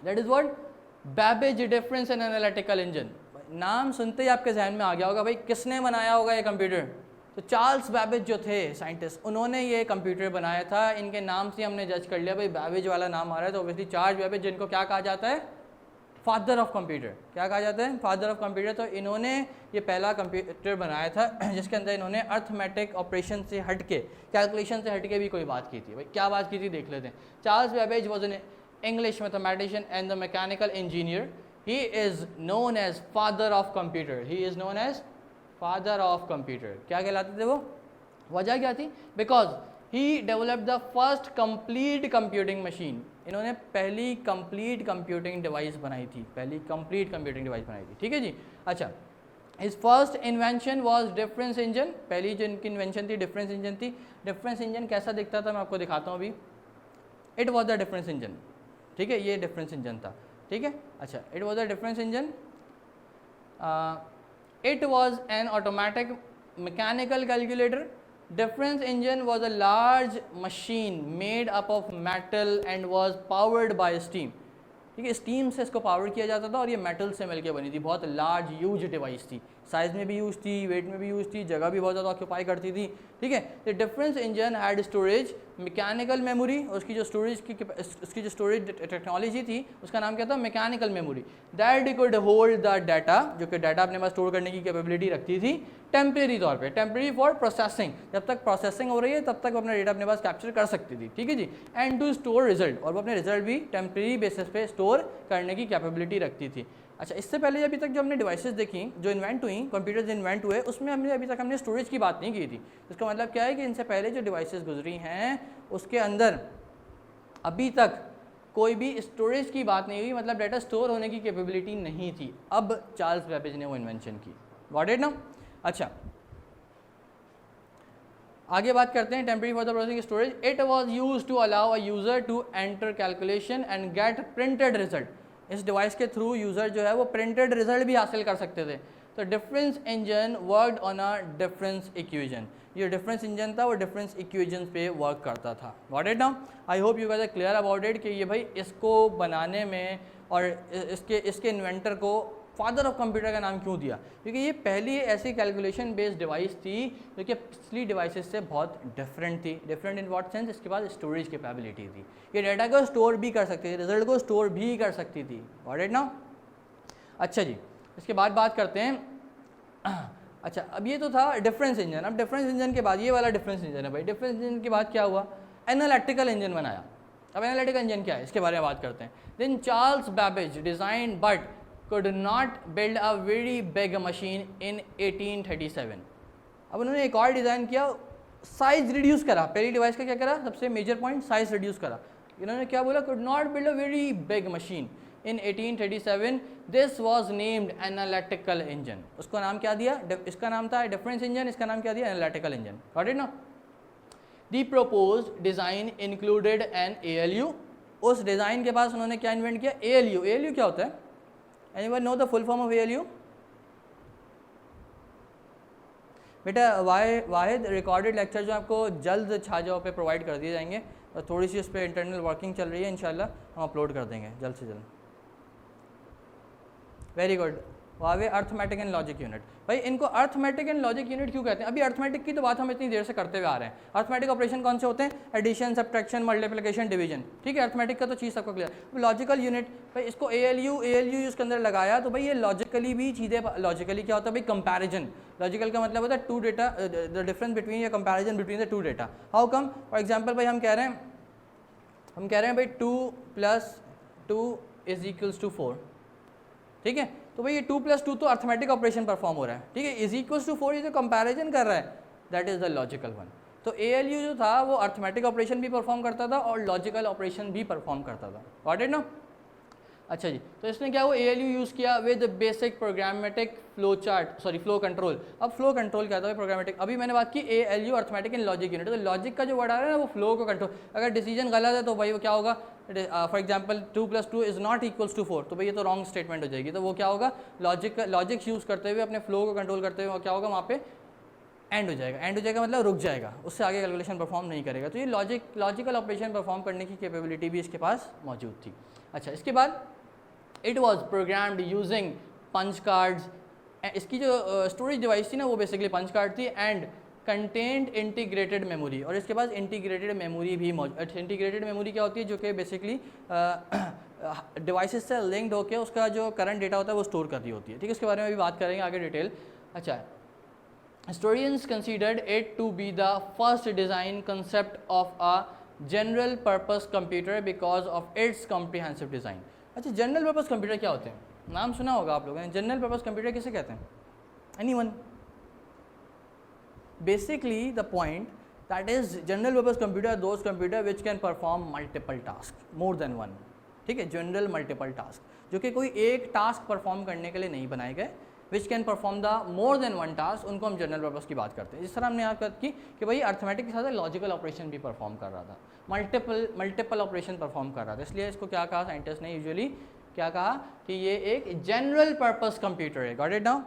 That is what Babbage difference in analytical engine. नाम सुनते ही आपके जहन में आ गया होगा भाई किसने बनाया होगा ये कंप्यूटर। तो चार्ल्स बैबेज जो थे साइंटिस्ट, उन्होंने ये कंप्यूटर बनाया था। इनके नाम से हमने जज कर लिया भाई बैबेज वाला नाम आ रहा है, तो ऑब्वियसली चार्ल्स बैबेज, जिनको क्या कहा जाता है, फादर ऑफ कंप्यूटर। क्या कहा जाता है, फादर ऑफ कंप्यूटर। तो इन्होंने ये पहला कंप्यूटर बनाया था जिसके अंदर इन्होंने अर्थमेटिक ऑपरेशन से हटके, कैलकुलेशन से हटके भी कोई बात की थी। भाई क्या बात की थी देख लेते हैं। Charles Babbage was an English mathematician and the mechanical engineer. He is known as father of computer. He is known as father of computer. क्या कहलाते थे वो, वजह क्या थी, because he developed the first complete computing machine. इन्होंने पहली complete computing device बनाई थी, पहली कंप्लीट कंप्यूटिंग डिवाइस बनाई थी। ठीक है जी। अच्छा, his first invention vas deferens engine. पहली जो इनकी इन्वेंशन थी डिफरेंस इंजन थी। डिफरेंस इंजन कैसा दिखता था मैं आपको दिखाता हूँ अभी। It was the difference engine. ठीक है, ये डिफरेंस इंजन था। ठीक है, अच्छा, it was the difference engine. It was an automatic mechanical calculator. Difference engine was a large machine made up of metal and was powered by steam. ठीक है, steam से इसको पावर किया जाता था और ये मेटल से मिलकर बनी थी। बहुत लार्ज यूज डिवाइस थी, साइज में भी यूज थी, वेट में भी यूज थी, जगह भी बहुत ज़्यादा ऑक्यूपाई करती थी। ठीक है, the difference engine had storage, mechanical memory. उसकी जो स्टोरेज की उसकी जो स्टोरेज टेक्नोलॉजी थी उसका नाम क्या था, mechanical memory. That could hold the data, जो कि डाटा अपने पास स्टोर करने की कैपेबिलिटी रखती थी टेम्परेरी तौर पे, टेम्परेरी फॉर प्रोसेसिंग। जब तक प्रोसेसिंग हो रही है तब तक वो अपना डेटा अपने पास कैप्चर कर सकती थी। ठीक है जी। एंड टू स्टोर रिजल्ट, और वो अपने रिजल्ट भी टेम्परेरी बेसिस पे स्टोर करने की कैपेबिलिटी रखती थी। अच्छा, इससे पहले अभी तक जो हमने डिवाइसेस देखी जो इन्वेंट हुई, कंप्यूटर्स इन्वेंट हुए, उसमें हमने अभी तक हमने स्टोरेज की बात नहीं की थी। इसका मतलब क्या है कि इनसे पहले जो डिवाइसेस गुजरी हैं उसके अंदर अभी तक कोई भी स्टोरेज की बात नहीं हुई, मतलब डाटा स्टोर होने की कैपेबिलिटी नहीं थी। अब चार्ल्स बैबेज ने वो इन्वेंशन की। गॉट इट ना। अच्छा, आगे बात करते हैं temporary for the processing storage. It was used to allow a user to enter calculation and get printed result. इस डिवाइस के थ्रू यूजर जो है वो प्रिंटेड रिजल्ट भी हासिल कर सकते थे। तो difference engine worked on a difference equation. ये डिफरेंस इंजन था वो डिफरेंस इक्वेशन पे वर्क करता था। Got it now. I hope you guys are clear about it कि ये भाई इसको बनाने में और इसके इन्वेंटर को फादर ऑफ कंप्यूटर का नाम क्यों दिया, क्योंकि ये पहली ऐसी कैलकुलेशन बेस्ड डिवाइस थी जो कि पिछली डिवाइसेस से बहुत डिफरेंट थी। डिफरेंट इन व्हाट सेंस, इसके पास स्टोरेज कैपेबिलिटी थी, ये डाटा को स्टोर भी कर सकती थी, रिजल्ट को स्टोर भी कर सकती थी। Got it now. अच्छा जी, इसके बाद बात करते हैं। अच्छा, अब ये तो था डिफरेंस इंजन। अब डिफरेंस इंजन के बाद ये वाला डिफरेंस इंजन है भाई। डिफरेंस इंजन के बाद क्या हुआ, एनालिटिकल इंजन बनाया। अब एनालिटिकल इंजन क्या है इसके बारे में बात करते हैं। Then Charles Babbage design but could not build a very big machine in 1837। अब उन्होंने एक और डिज़ाइन किया, साइज रिड्यूस करा। पहली डिवाइस का क्या करा, सबसे मेजर पॉइंट साइज रिड्यूस करा। इन्होंने क्या बोला, could not build a very big machine in 1837। this was named analytical engine। उसको नाम क्या दिया, इसका नाम था डिफरेंस इंजन, इसका नाम क्या दिया, एनालिटिकल इंजन। गॉट इट ना। The proposed design included an ALU। उस डिज़ाइन के पास उन्होंने क्या इन्वेंट किया, ALU। ALU क्या होता है, Anyone know the full form of ALU? बेटा वाहिद रिकॉर्डेड लेक्चर जो आपको जल्द छाजाओं पे प्रोवाइड कर दिए जाएंगे, और थोड़ी सी उस पर इंटरनल वर्किंग चल रही है, इंशाल्लाह हम अपलोड कर देंगे जल्द से जल्द। वेरी गुड वावे, अर्थमेटिक एंड लॉजिक यूनिट। भाई इनको अर्थमेटिक एंड लॉजिक यूनिट क्यों कहते हैं, अभी अर्थमेटिक की तो बात हम इतनी देर से करते हुए आ रहे हैं। अर्थमेटिक ऑपरेशन कौन से होते हैं, एडिशन, सब्ट्रैक्शन, मल्टीप्लिकेशन, डिवीजन। ठीक है, अर्थमेटिक का तो चीज़ सबको क्लियर। लॉजिकल यूनिट, भाई इसको ALU इसके अंदर लगाया, तो भाई ये लॉजिकली भी चीज़ें, लॉजिकली क्या होता है भाई, कंपैरिजन। लॉजिकल का मतलब होता है two data, the difference between या comparison between the two data. How come, for example भाई हम कह रहे हैं भाई 2 + 2 = 4। ठीक है, तो भाई ये 2 + 2 तो अर्थमेटिक ऑपरेशन परफॉर्म हो रहा है। ठीक है, = 4 ये जो कंपैरिजन कर रहा है, that is the logical one. तो ALU जो था वो अर्थमेटिक ऑपरेशन भी परफॉर्म करता था और लॉजिकल ऑपरेशन भी परफॉर्म करता था। गॉट इट ना। अच्छा जी, तो इसने क्या वो ALU यूज़ किया with basic programmatic flow chart, sorry flow control. अब फ्लो कंट्रोल क्या था प्रोग्रामेटिक, अभी मैंने बात की ALU arithmetic and logic unit. तो लॉजिक का जो वर्ड आ रहा है ना वो फ्लो को कंट्रोल, अगर डिसीजन गलत है तो भाई वो क्या होगा, फॉर एग्जाम्पल 2 + 2 = 4, तो भाई ये तो रॉन्ग स्टेटमेंट हो जाएगी। तो वो क्या होगा, लॉजिक यूज़ करते हुए अपने फ्लो को कंट्रोल करते हुए क्या होगा, वहाँ पे एंड हो जाएगा, एंड हो जाएगा मतलब रुक जाएगा, उससे आगे कैलकुलेशन परफॉर्म नहीं करेगा। तो ये लॉजिकल ऑपरेशन परफॉर्म करने की कैपेबिलिटी भी इसके पास मौजूद थी। अच्छा, इसके बाद it was programmed using punch cards. इसकी जो स्टोरेज डिवाइस थी ना वो बेसिकली पंच कार्ड थी एंड कंटेंट इंटीग्रेटेड मेमोरी, और इसके पास इंटीग्रेटेड मेमोरी भी मौजूद। इंटीग्रेटेड मेमोरी क्या होती है, जो कि बेसिकली डिवाइसेस से लिंक्ड होकर उसका जो करंट डेटा होता है वो स्टोर कर रही होती है। ठीक है, इसके बारे में भी बात करेंगे आगे डिटेल। अच्छा, historians considered it to be the first design concept of a general purpose computer because of its comprehensive design। अच्छा, जनरल पर्पस कंप्यूटर क्या होते हैं, नाम सुना होगा आप लोगों ने। जनरल पर्पस कंप्यूटर किसे कहते हैं? Anyone? Basically the point that is general purpose computer those computer which can perform multiple task, more than one. ठीक है, जनरल मल्टीपल टास्क, जो कि कोई एक टास्क परफॉर्म करने के लिए नहीं बनाए गए, which can perform the more than one task, उनको हम जनरल पर्पस की बात करते हैं। जिस तरह हमने यहाँ बात की कि भाई अर्थमेटिक के साथ लॉजिकल ऑपरेशन भी परफॉर्म कर रहा था, मल्टीपल ऑपरेशन परफॉर्म कर रहा था, इसलिए इसको क्या कहा साइंटिस्ट ने यूजुअली, क्या कहा कि ये एक जनरल पर्पस कंप्यूटर है। Got it now?